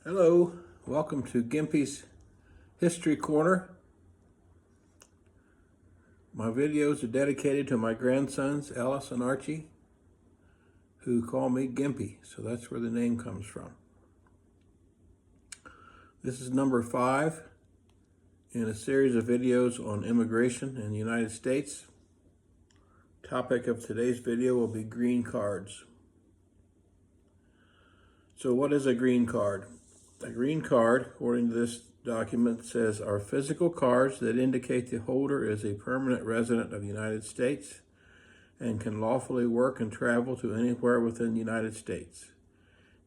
Hello, welcome to Gimpy's History Corner. My videos are dedicated to my grandsons, Ellis and Archie, who call me Gimpy, so that's where the name comes from. This is number 5 in a series of videos on immigration in the United States. Topic of today's video will be green cards. So what is a green card? A green card, according to this document, says are physical cards that indicate the holder is a permanent resident of the United States and can lawfully work and travel to anywhere within the United States.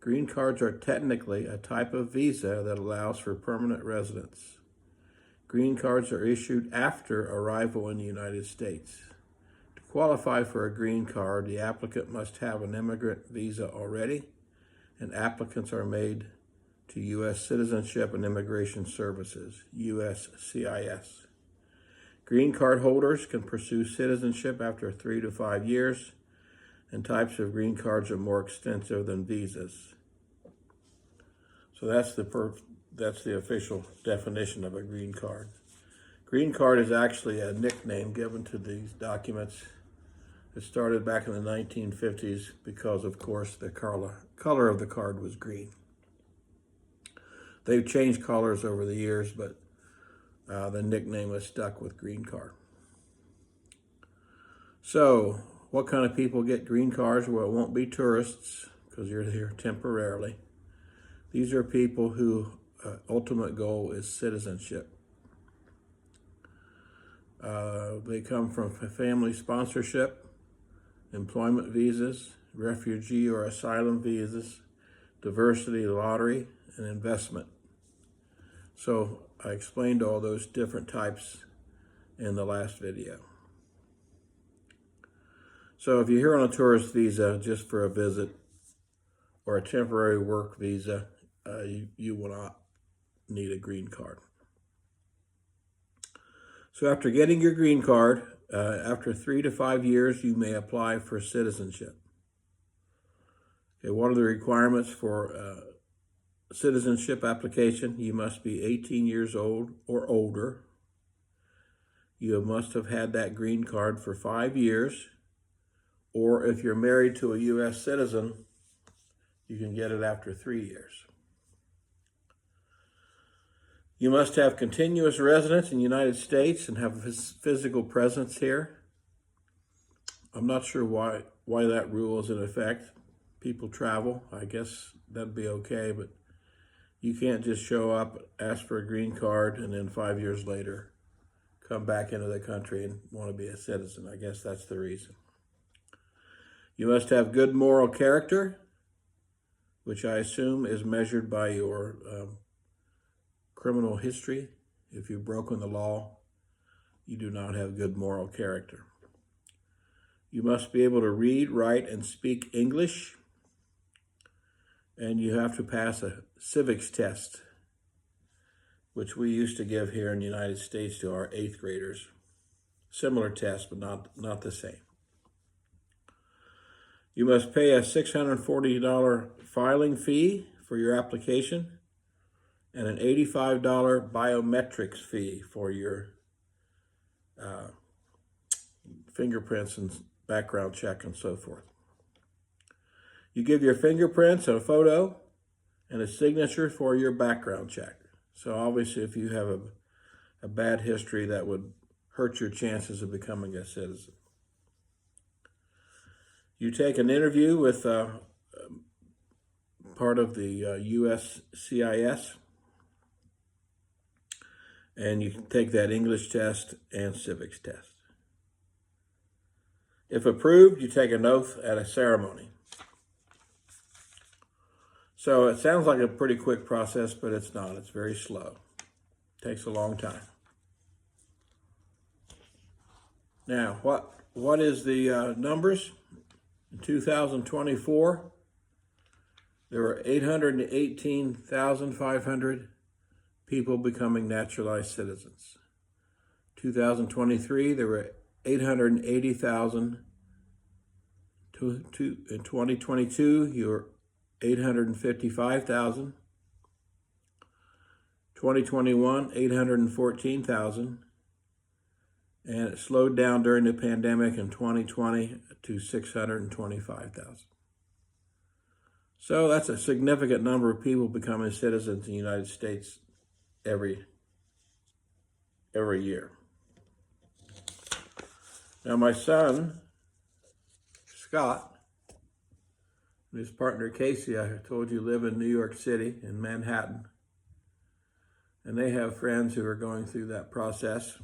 Green cards are technically a type of visa that allows for permanent residence. Green cards are issued after arrival in the United States. To qualify for a green card, the applicant must have an immigrant visa already, and applicants are made to U.S. Citizenship and Immigration Services, USCIS. Green card holders can pursue citizenship after 3 to 5 years, and types of green cards are more extensive than visas. So that's the official definition of a green card. Green card is actually a nickname given to these documents. It started back in the 1950s because, of course, the color of the card was green. They've changed colors over the years, but the nickname was stuck with green card. So, what kind of people get green cards? Well, it won't be tourists because you're here temporarily. These are people whose ultimate goal is citizenship. They come from family sponsorship, employment visas, refugee or asylum visas, diversity lottery, and investment. So I explained all those different types in the last video. So if you're here on a tourist visa just for a visit or a temporary work visa, you will not need a green card. So after getting your green card, after 3 to 5 years, you may apply for citizenship. Okay, what are the requirements for citizenship application? You must be 18 years old or older. You must have had that green card for 5 years, or if you're married to a U.S. citizen, you can get it after 3 years. You must have continuous residence in the United States and have a physical presence here. I'm not sure why that rule is in effect. People travel, I guess that'd be okay, but you can't just show up, ask for a green card, and then 5 years later come back into the country and want to be a citizen. I guess that's the reason. You must have good moral character, which I assume is measured by your criminal history. If you've broken the law, you do not have good moral character. You must be able to read, write, and speak English. And you have to pass a civics test, which we used to give here in the United States to our 8th graders. Similar test, but not the same. You must pay a $640 filing fee for your application and an $85 biometrics fee for your fingerprints and background check and so forth. You give your fingerprints and a photo and a signature for your background check. So obviously if you have a bad history, that would hurt your chances of becoming a citizen. You take an interview with part of the USCIS, and you can take that English test and civics test. If approved, you take an oath at a ceremony. So it sounds like a pretty quick process, but it's not. It's very slow. It takes a long time. Now, what is the numbers? In 2024, there were 818,500 people becoming naturalized citizens. 2023, there were 880,000. In 2022, you were 855,000. 2021, 814,000. And it slowed down during the pandemic in 2020 to 625,000. So that's a significant number of people becoming citizens in the United States every year. Now my son, Scott, and his partner Casey, I told you, live in New York City, in Manhattan. And they have friends who are going through that process.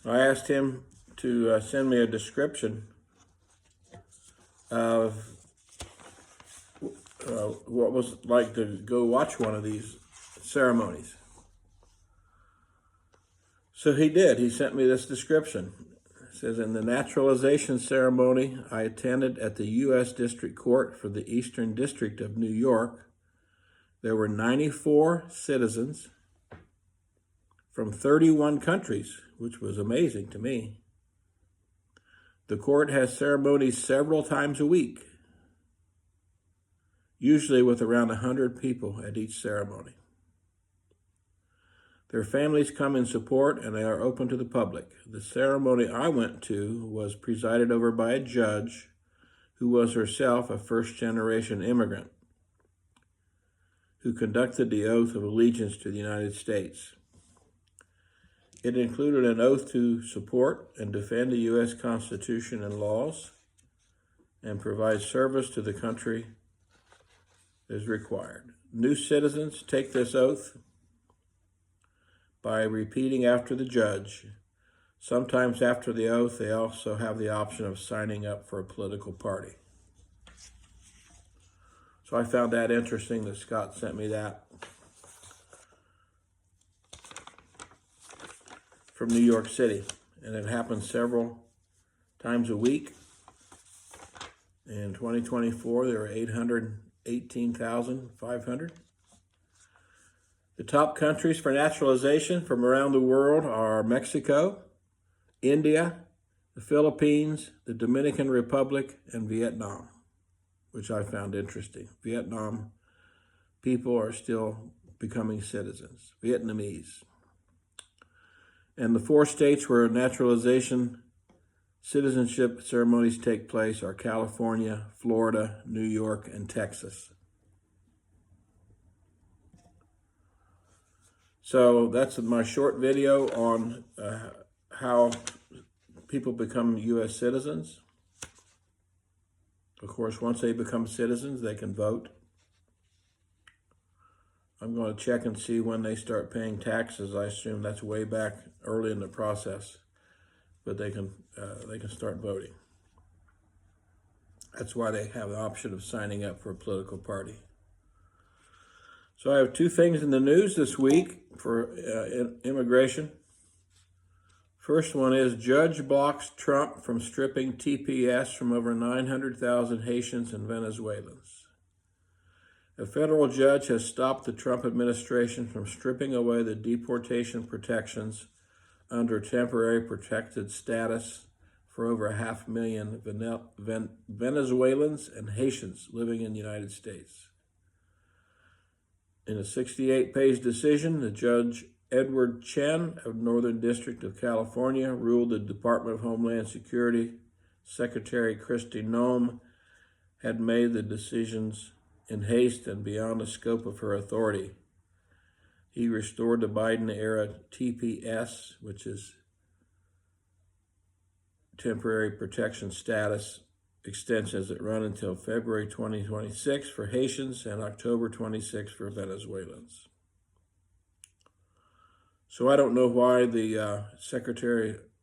I asked him to send me a description of what was like to go watch one of these ceremonies. So he did. He sent me this description. It says, in the naturalization ceremony I attended at the U.S. District Court for the Eastern District of New York, there were 94 citizens from 31 countries, which was amazing to me. The court has ceremonies several times a week, usually with around 100 people at each ceremony. Their families come in support and they are open to the public. The ceremony I went to was presided over by a judge who was herself a first-generation immigrant who conducted the oath of allegiance to the United States. It included an oath to support and defend the U.S. Constitution and laws and provide service to the country as required. New citizens take this oath by repeating after the judge. Sometimes after the oath, they also have the option of signing up for a political party. So I found that interesting that Scott sent me that from New York City. And it happens several times a week. In 2024, there were 818,500. The top countries for naturalization from around the world are Mexico, India, the Philippines, the Dominican Republic, and Vietnam, which I found interesting. Vietnam people are still becoming citizens, Vietnamese. And the 4 states where naturalization citizenship ceremonies take place are California, Florida, New York, and Texas. So that's my short video on how people become U.S. citizens. Of course, once they become citizens, they can vote. I'm going to check and see when they start paying taxes. I assume that's way back early in the process, but they can start voting. That's why they have the option of signing up for a political party. So I have 2 things in the news this week for immigration. First one is judge blocks Trump from stripping TPS from over 900,000 Haitians and Venezuelans. A federal judge has stopped the Trump administration from stripping away the deportation protections under temporary protected status for over 500,000 Venezuelans and Haitians living in the United States. In a 68-page decision, the Judge Edward Chen of Northern District of California ruled the Department of Homeland Security Secretary Kristi Noem had made the decisions in haste and beyond the scope of her authority. He restored the Biden-era TPS, which is temporary protection status extensions that run until February 2026 for Haitians and October 26 for Venezuelans. So I don't know why the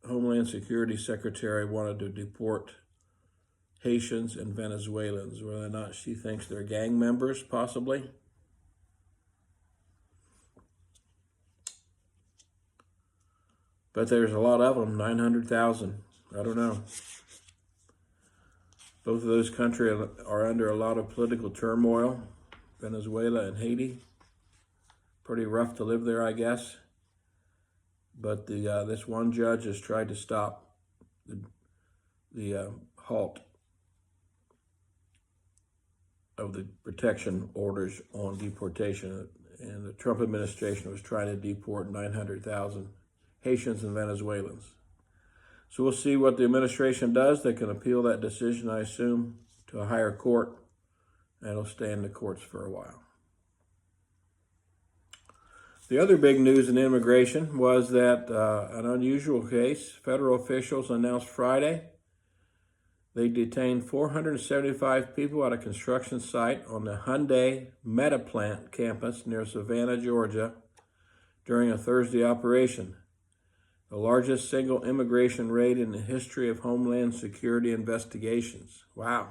Homeland Security Secretary wanted to deport Haitians and Venezuelans, whether or not she thinks they're gang members, possibly. But there's a lot of them, 900,000. I don't know. Both of those countries are under a lot of political turmoil, Venezuela and Haiti. Pretty rough to live there, I guess. But this one judge has tried to stop the halt of the protection orders on deportation. and the Trump administration was trying to deport 900,000 Haitians and Venezuelans. So we'll see what the administration does. They can appeal that decision, I assume, to a higher court, and it'll stay in the courts for a while. The other big news in immigration was that an unusual case, federal officials announced Friday they detained 475 people at a construction site on the Hyundai Meta Plant campus near Savannah, Georgia, during a Thursday operation, the largest single immigration raid in the history of Homeland Security investigations. Wow.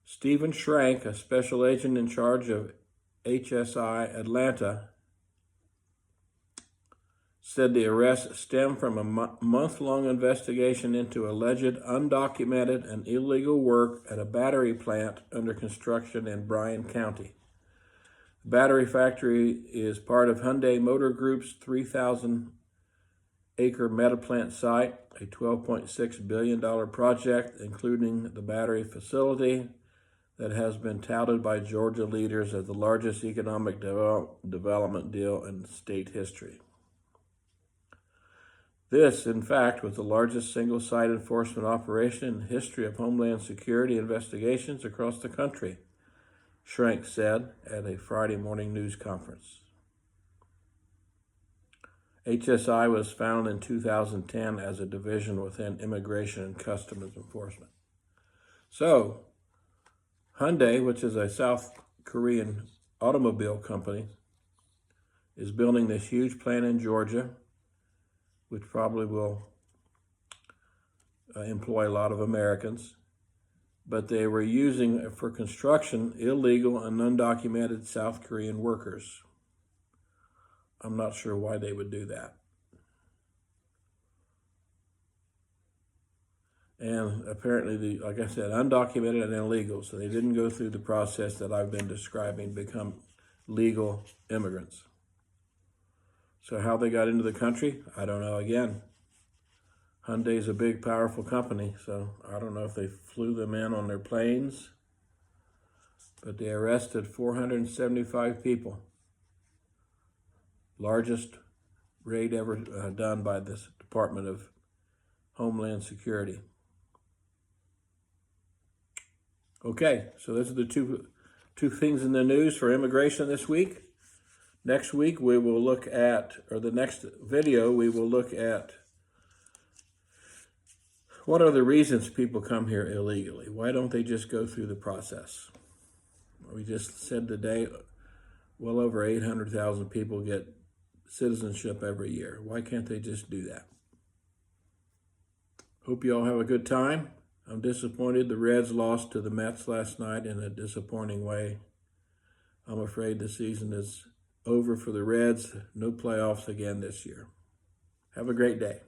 Stephen Schrank, a special agent in charge of HSI Atlanta, said the arrest stemmed from a month-long investigation into alleged undocumented and illegal work at a battery plant under construction in Bryan County. The battery factory is part of Hyundai Motor Group's 3,000-acre Meta Plant site, a $12.6 billion project, including the battery facility that has been touted by Georgia leaders as the largest economic development deal in state history. This, in fact, was the largest single-site enforcement operation in the history of Homeland Security investigations across the country, Schrank said at a Friday morning news conference. HSI was founded in 2010 as a division within Immigration and Customs Enforcement. So, Hyundai, which is a South Korean automobile company, is building this huge plant in Georgia, which probably will employ a lot of Americans, but they were using for construction illegal and undocumented South Korean workers. I'm not sure why they would do that. And apparently, like I said, undocumented and illegal, so they didn't go through the process that I've been describing, become legal immigrants. So how they got into the country, I don't know. Again, Hyundai's a big, powerful company, so I don't know if they flew them in on their planes, but they arrested 475 people. Largest raid ever done by this Department of Homeland Security. Okay, so those are the two things in the news for immigration this week. Next week, we will look at, or the next video, we will look at what are the reasons people come here illegally? Why don't they just go through the process? We just said today, well over 800,000 people get citizenship every year. Why can't they just do that? Hope you all have a good time. I'm disappointed the Reds lost to the Mets last night in a disappointing way. I'm afraid the season is over for the Reds. No playoffs again this year. Have a great day.